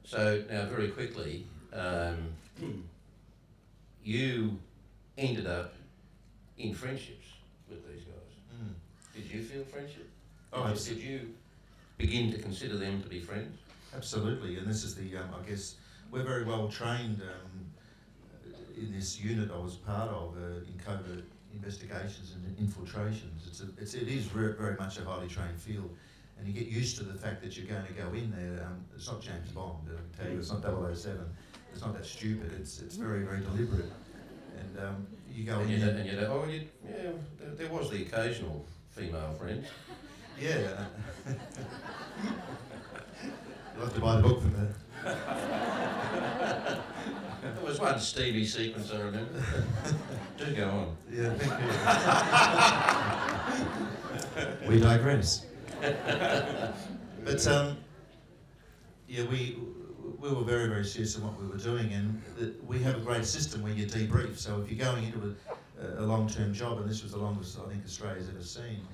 So now, very quickly, you ended up in friendships with these guys. Did you feel friendship? Did you begin to consider them to be friends? Absolutely, and this is the, I guess, we're very well trained in this unit I was part of in covert investigations and infiltrations. It is very much a highly trained field, and you get used to the fact that you're going to go in there. It's not James Bond, I tell you, it's not 007. It's not that stupid. It's very, very deliberate. And you go in there. There was the occasional female friend. Yeah. You'll have to buy the book for that. There was one Stevie sequence I remember. Do go on. Yeah, thank you. We digress. But yeah, we were very, very serious in what we were doing, and we have a great system where you debrief. So if you're going into a long-term job, and this was the longest I think Australia's ever seen,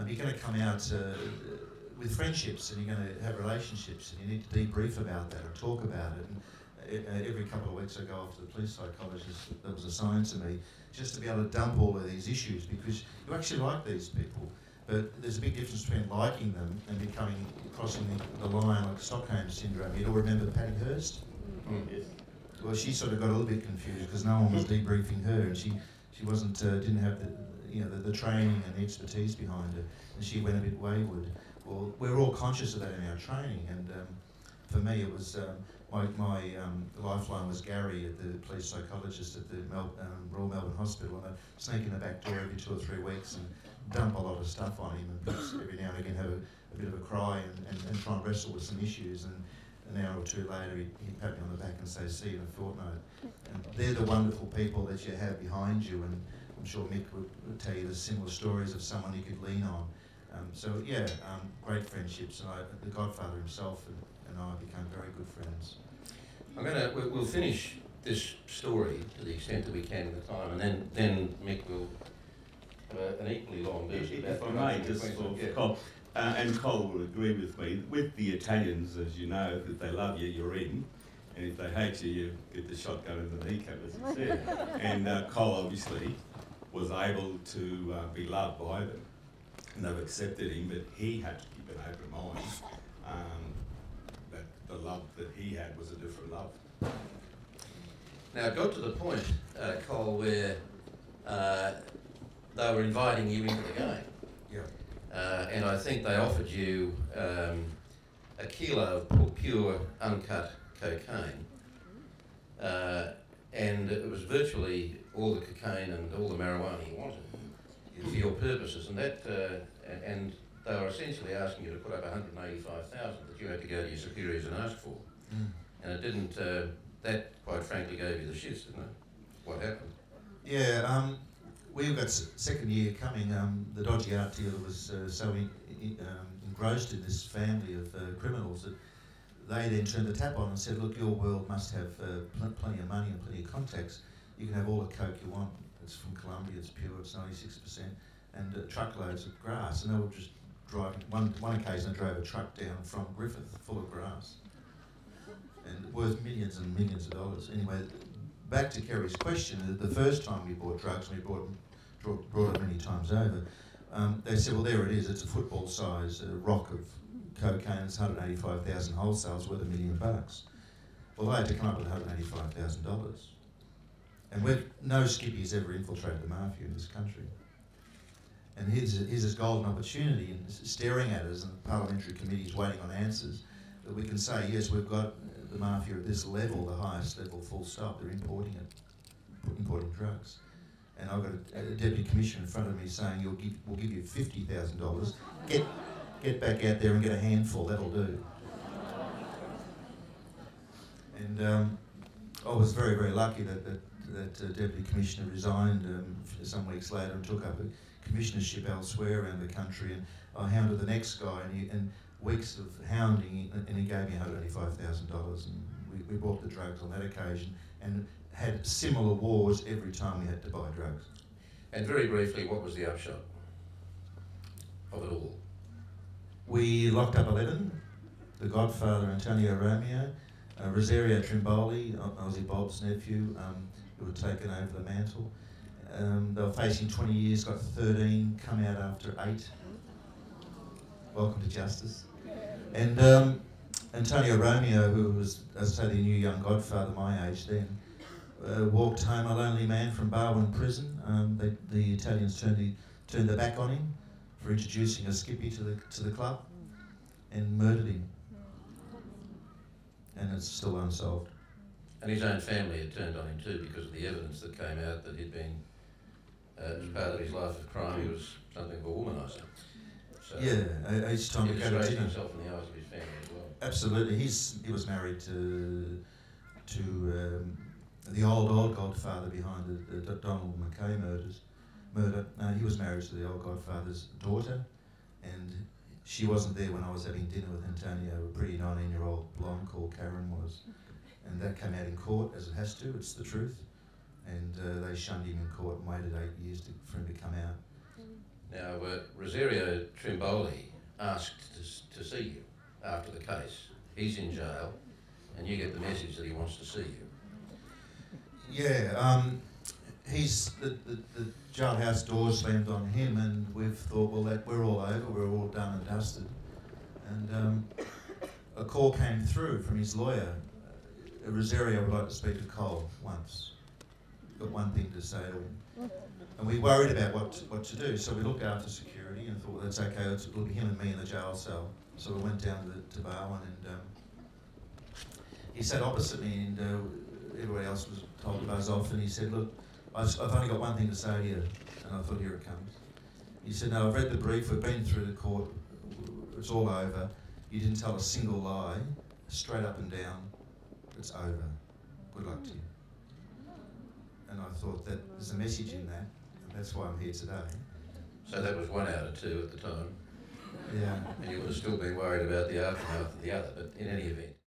you're going to come out with friendships, and you're going to have relationships, and you need to debrief about that and talk about it. And every couple of weeks I go off to the police psychologist that was assigned to me, just to be able to dump all of these issues, because you actually like these people. But there's a big difference between liking them and crossing the line, like Stockholm syndrome. You all remember Patty Hearst? Yes. Well, she sort of got a little bit confused because no one was debriefing her, and she wasn't didn't have the training and the expertise behind her, and she went a bit wayward. Well, we're all conscious of that in our training, and for me it was my lifeline was Gary, the police psychologist at the Royal Melbourne Hospital, and I'd sneak in the back door every 2 or 3 weeks and dump a lot of stuff on him, and perhaps every now and again have a bit of a cry and try and wrestle with some issues, and an hour or two later he'd pat me on the back and say, see you in a fortnight. And they're the wonderful people that you have behind you, and I'm sure Mick would tell you the similar stories of someone you could lean on. So yeah, great friendships, and the Godfather himself and I became very good friends. We'll finish this story to the extent that we can in the time, and then Mick will have an equally long burst. If I may, just for Cole, and Cole will agree with me, with the Italians, as you know, if they love you, you're in, and if they hate you, you get the shotgun in the kneecap, as you said. And Cole obviously was able to be loved by them, and they've accepted him, but he had to keep an open mind. That the love that he had was a different love. Now, it got to the point, Cole, where they were inviting you into the game. Yeah. And I think they offered you a kilo of pure, uncut cocaine. And it was virtually all the cocaine and all the marijuana you wanted for your purposes. And and they were essentially asking you to put up $185,000 that you had to go to your superiors and ask for. And it didn't, that quite frankly gave you the shits, didn't it? What happened? Yeah, we got second year coming. The dodgy art dealer was so engrossed in this family of criminals that they then turned the tap on and said, look, your world must have plenty of money and plenty of contacts. You can have all the coke you want. It's from Colombia, it's pure, it's 96%, and truckloads of grass. And they were just driving, one occasion they drove a truck down from Griffith full of grass, and worth millions and millions of dollars. Anyway, back to Kerry's question, the first time we bought drugs, and we brought it many times over, they said, well, there it is, it's a football size rock of cocaine, it's 185,000 wholesales worth $1 million. Well, they had to come up with $185,000. And no skippy's ever infiltrated the mafia in this country. And here's this golden opportunity, and staring at us, and the parliamentary committee's waiting on answers, that we can say, yes, we've got the mafia at this level, the highest level, full stop, they're importing drugs. And I've got a deputy commissioner in front of me saying, we'll give you $50,000, get back out there and get a handful, that'll do. And I was very, very lucky that deputy commissioner resigned some weeks later and took up a commissionership elsewhere around the country, and I hounded the next guy, and weeks of hounding, and he gave me $185,000, and we bought the drugs on that occasion, and had similar wars every time we had to buy drugs. And very briefly, what was the upshot of it all? We locked up 11, the Godfather, Antonio Romeo, Rosario Trimboli, Aussie Bob's nephew, who had taken over the mantle. They were facing 20 years, got 13, come out after 8. Welcome to justice. And Antonio Romeo, who was, as I say, the new young godfather, my age then, walked home a lonely man from Barwon prison. The Italians turned their back on him for introducing a skippy to the club and murdered him. And it's still unsolved. And his own family had turned on him too because of the evidence that came out that he'd been, as part of his life of crime, he was something of a womaniser. So yeah, each time he we go to disgraced dinner. himself in the eyes of his family as well. Absolutely, he was married to the old godfather behind the Donald McKay murder. He was married to the old godfather's daughter, and she wasn't there when I was having dinner with Antonio, a pretty 19-year-old blonde called Karen was. And that came out in court, as it has to, it's the truth. And they shunned him in court and waited 8 years for him to come out. Now, Rosario Trimboli asked to see you after the case. He's in jail, and you get the message that he wants to see you. Yeah, he's the jailhouse door slammed on him, and we've thought, well, that we're all over, we're all done and dusted. And a call came through from his lawyer. Rosario would like to speak to Colin once. Got one thing to say to him. And we worried about what to do, so we looked after security and thought, well, that's okay, it'll be him and me in the jail cell. So we went down to Barwon, and he sat opposite me, and everybody else was told to buzz off, and he said, look, I've only got one thing to say to you. And I thought, here it comes. He said, no, I've read the brief, we've been through the court, it's all over. You didn't tell a single lie, straight up and down, it's over. Good luck to you. And I thought that there's a message in that, and that's why I'm here today. So that was 1 out of 2 at the time. Yeah. And you would have still been worried about the aftermath of the other, but in any event.